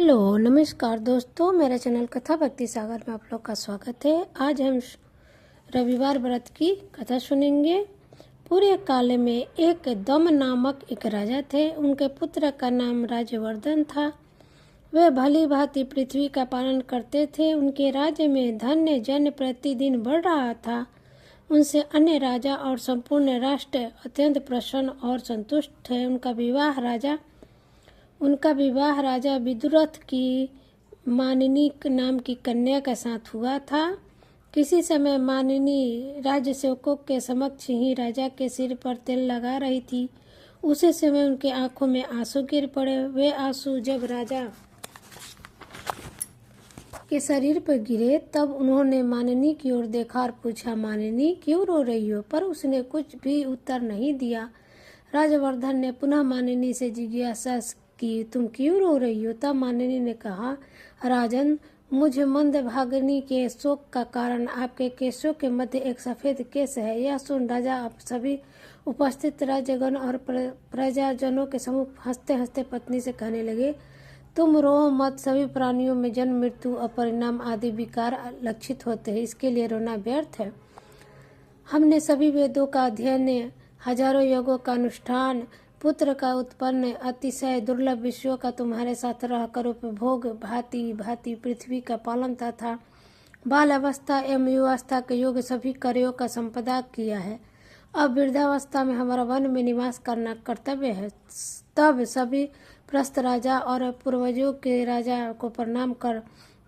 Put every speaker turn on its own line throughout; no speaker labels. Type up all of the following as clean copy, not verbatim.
Hello नमस्कार दोस्तों, मेरे चैनल कथा भक्ति सागर में आप लोग का स्वागत है। आज हम रविवार व्रत की कथा सुनेंगे। पूरे काल में एक दम नामक एक राजा थे। उनके पुत्र का नाम राज्यवर्धन था। वे भली भांति पृथ्वी का पालन करते थे। उनके राज्य में धन्य जन प्रतिदिन बढ़ रहा था। उनसे अन्य राजा और संपूर्ण राष्ट्र अत्यंत प्रसन्न और संतुष्ट थे। उनका विवाह राजा विदुरथ की मानिनी नाम की कन्या के साथ हुआ था। किसी समय मानिनी राज्य सेवकों के समक्ष ही राजा के सिर पर तेल लगा रही थी। उसी समय उनके आंखों में आंसू गिर पड़े। वे आंसू जब राजा के शरीर पर गिरे तब उन्होंने मानिनी की ओर देखा और पूछा, मानिनी क्यों रो रही हो? पर उसने कुछ भी उत्तर नहीं दिया। राजवर्धन ने पुनः मानिनी से जिज्ञासा कि तुम क्यों रो रही हो? तब मानिनी ने कहा, राजन, मुझे मंदभागिनी के शोक का कारण आपके केशों के मध्य एक सफेद केश है। यह सुन राजा आप सभी उपस्थित राजगण और प्रजाजनों के सम्मुख हंसते हंसते पत्नी से कहने लगे, तुम रो मत। सभी प्राणियों में जन्म, मृत्यु, अपरिणाम आदि विकार लक्षित होते हैं। इसके लिए रोना व्यर्थ है। हमने सभी वेदों का अध्ययन, हजारों योगों का अनुष्ठान, पुत्र का उत्पन्न, अतिशय दुर्लभ विषयों का तुम्हारे साथ रहकर उपभोग, भांति भांति पृथ्वी का पालन तथा बाल अवस्था एवं युवावस्था के योग सभी कार्यों का संपदा किया है। अब वृद्धावस्था में हमारा वन में निवास करना कर्तव्य है। तब सभी प्रस्थ राजा और पूर्वजों के राजा को प्रणाम कर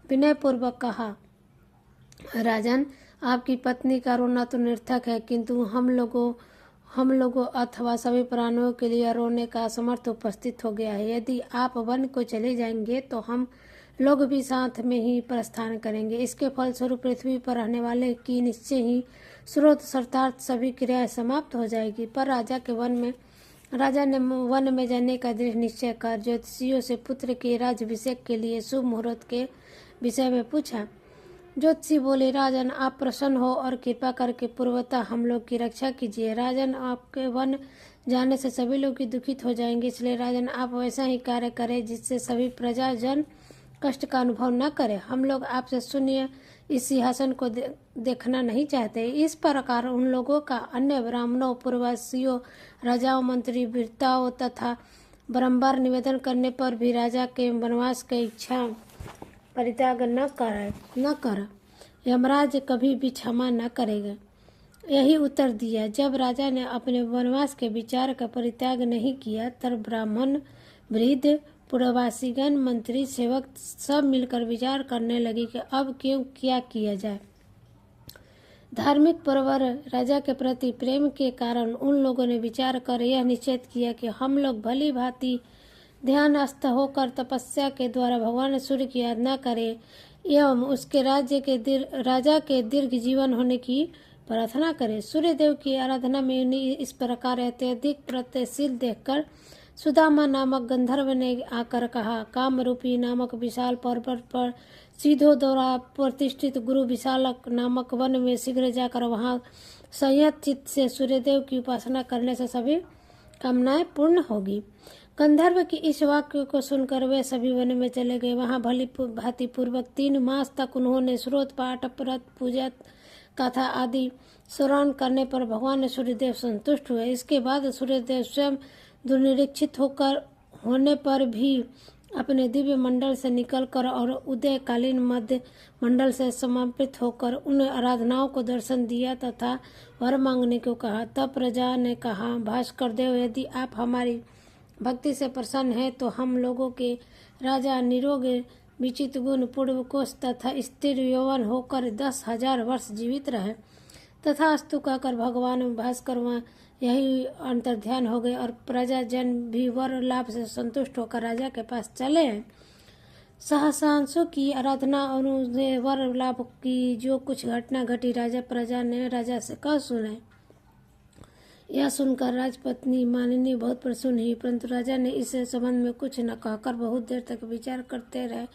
विनय पूर्वक कहा, राजन, आपकी पत्नी का रोना तो निर्थक है, किंतु हम लोगों अथवा सभी प्राणियों के लिए रोने का असमर्थ उपस्थित हो गया है। यदि आप वन को चले जाएंगे तो हम लोग भी साथ में ही प्रस्थान करेंगे। इसके फलस्वरूप पृथ्वी पर रहने वाले की निश्चय ही स्रोत शर्तार्थ सभी क्रियाएं समाप्त हो जाएगी। पर राजा ने वन में जाने का दृढ़ निश्चय कर ज्योतिषियों से पुत्र के राज्याभिषेक के लिए शुभ मुहूर्त के विषय में पूछा। ज्योतिषी बोले, राजन, आप प्रसन्न हो और कृपा करके पूर्वतः हम लोग की रक्षा कीजिए। राजन, आपके वन जाने से सभी लोग दुखित हो जाएंगे, इसलिए राजन आप वैसा ही कार्य करें जिससे सभी प्रजाजन कष्ट का अनुभव न करें। हम लोग आपसे शून्य इस सिंहासन को देखना नहीं चाहते। इस प्रकार उन लोगों का अन्य ब्राह्मणों, पूर्ववासियों, राजाओं, मंत्री, वीरताओं तथा बारंबार निवेदन करने पर भी राजा के वनवास की इच्छा परित्याग न कर यमराज कभी भी क्षमा न करेगा। यही उत्तर दिया। जब राजा ने अपने वनवास के विचार का परित्याग नहीं किया तब ब्राह्मण, वृद्ध, पूर्ववासीगण, मंत्री, सेवक सब मिलकर विचार करने लगे कि अब क्या किया जाए। धार्मिक प्रवर राजा के प्रति प्रेम के कारण उन लोगों ने विचार कर यह निश्चय किया कि हम लोग भली भांति ध्यानस्थ होकर तपस्या के द्वारा भगवान सूर्य की आराधना करें एवं उसके राजा के दीर्घ जीवन होने की प्रार्थना करें। सूर्य देव की आराधना में इस प्रकार अत्यधिक प्रत्ययशील देखकर सुदामा नामक गंधर्व ने आकर कहा, काम रूपी नामक विशाल पर्वत पर सीधो द्वारा प्रतिष्ठित गुरु विशालक नामक वन में शीघ्र जाकर वहां संयत चित्त से सूर्यदेव की उपासना करने से सभी कामनाएं पूर्ण होगी। गंधर्व की इस वाक्य को सुनकर वे सभी वन में चले गए। वहां भली भांति पूर्वक 3 मास तक उन्होंने स्रोत पाठ, व्रत, पूजा, कथा आदि श्रवण करने पर भगवान सूर्यदेव संतुष्ट हुए। इसके बाद सूर्यदेव स्वयं दुर्निरीक्षित होने पर भी अपने दिव्य मंडल से निकलकर और उदयकालीन मध्य मंडल से समापित होकर उन आराधनाओं को दर्शन दिया तथा वर मांगने को कहा। तब प्रजा ने कहा, भास्कर देव, यदि आप हमारी भक्ति से प्रसन्न है तो हम लोगों के राजा निरोग, विचित गुण, पूर्व कोष तथा स्थिर यौवन होकर 10,000 वर्ष जीवित रहे। तथास्तु कहकर भगवान भास्कर वहाँ यही अंतर्ध्यान हो गए और प्रजाजन भी वर लाभ से संतुष्ट होकर राजा के पास चले हैं। सहसांशु की आराधना और वर लाभ की जो कुछ घटना घटी प्रजा ने राजा से कह सुनाई। यह सुनकर राजपत्नी मानिनी बहुत प्रसन्न हुई, परंतु राजा ने इस संबंध में कुछ न कहकर बहुत देर तक विचार करते रहे।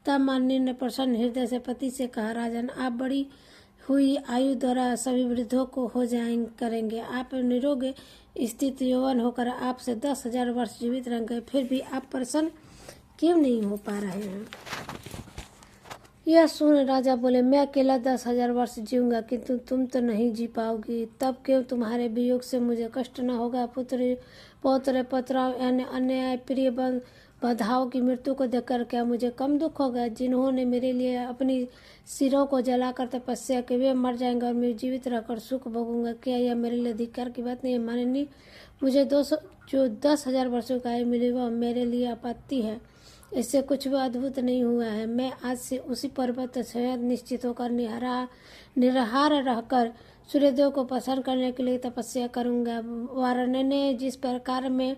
तब मानिनी ने प्रसन्न हृदय से पति से कहा, राजन, आप बड़ी हुई आयु द्वारा सभी वृद्धों को करेंगे। आप निरोग स्थित यौवन होकर आपसे 10,000 वर्ष जीवित रहेंगे, फिर भी आप प्रसन्न क्यों नहीं हो पा रहे हैं। यह सुन राजा बोले, मैं अकेला 10,000 वर्ष जीऊंगा, किंतु तुम तो नहीं जी पाओगी। तब क्यों तुम्हारे वियोग से मुझे कष्ट न होगा। पुत्र पौत्र पत्रा अन्याय प्रिय बधाओं की मृत्यु को देखकर क्या मुझे कम दुख होगा। जिन्होंने मेरे लिए अपनी सिरों को जलाकर तपस्या की, वे मर जाएंगे और मैं जीवित रहकर सुख भोगूंगा। क्या यह मेरे लिए धिक्कार की बात नहीं है। माननीय, मुझे जो 10,000 वर्षों का आयु मिली वह मेरे लिए आपत्ति है। इससे कुछ भी अद्भुत नहीं हुआ है। मैं आज से उसी पर्वत से निश्चित होकर निराहार रहकर सूर्यदेव को प्रसन्न करने के लिए तपस्या करूंगा। वाराणसी ने जिस प्रकार में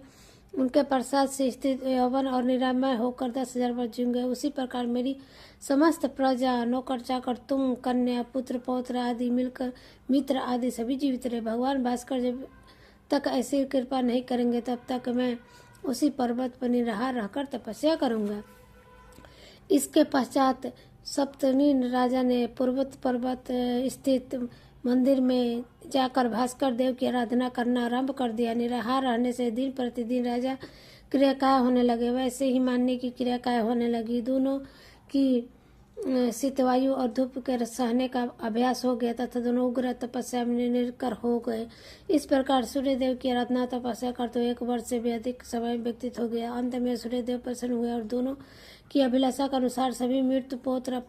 उनके प्रसाद से स्थित यौवन और निरामय होकर 10,000 वर्ष जीऊंगे, उसी प्रकार मेरी समस्त प्रजा, नौकर चाकर, तुम, कन्या, पुत्र पौत्र आदि मिलकर, मित्र आदि सभी जीवित रहे। भगवान भास्कर जब तक ऐसी कृपा नहीं करेंगे तब तक मैं उसी पर्वत पर निराहार रहकर तपस्या करूंगा। इसके पश्चात सप्तनी राजा ने पूर्वोत्तर पर्वत स्थित मंदिर में जाकर भास्कर देव की आराधना करना आरंभ कर दिया। निराहार रहने से दिन प्रतिदिन राजा क्रियाकाय होने लगे, वैसे ही मानने की क्रियाकाय होने लगी। दोनों की शीतवायु और धूप के सहने का अभ्यास हो गया तथा दोनों उग्र तपस्या में निरकर हो गए। इस प्रकार सूर्यदेव की आराधना तपस्या करते 1 वर्ष से भी अधिक समय व्यतीत हो गया। अंत में सूर्यदेव प्रसन्न हुए और दोनों की अभिलाषा के अनुसार सभी मृत्यु पौत्र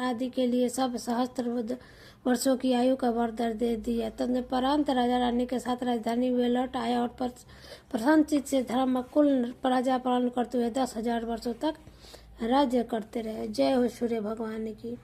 आदि के लिए सब सहस्त्र वर्षों की आयु का वर दे दिया। तदुपरांत राजा रानी के साथ राजधानी में लौट आया और प्रसन्न चित्त से धर्मकुल प्रजा पालन करते हुए 10,000 वर्षों तक राज्य करते रहे। जय हो सूर्य भगवान की।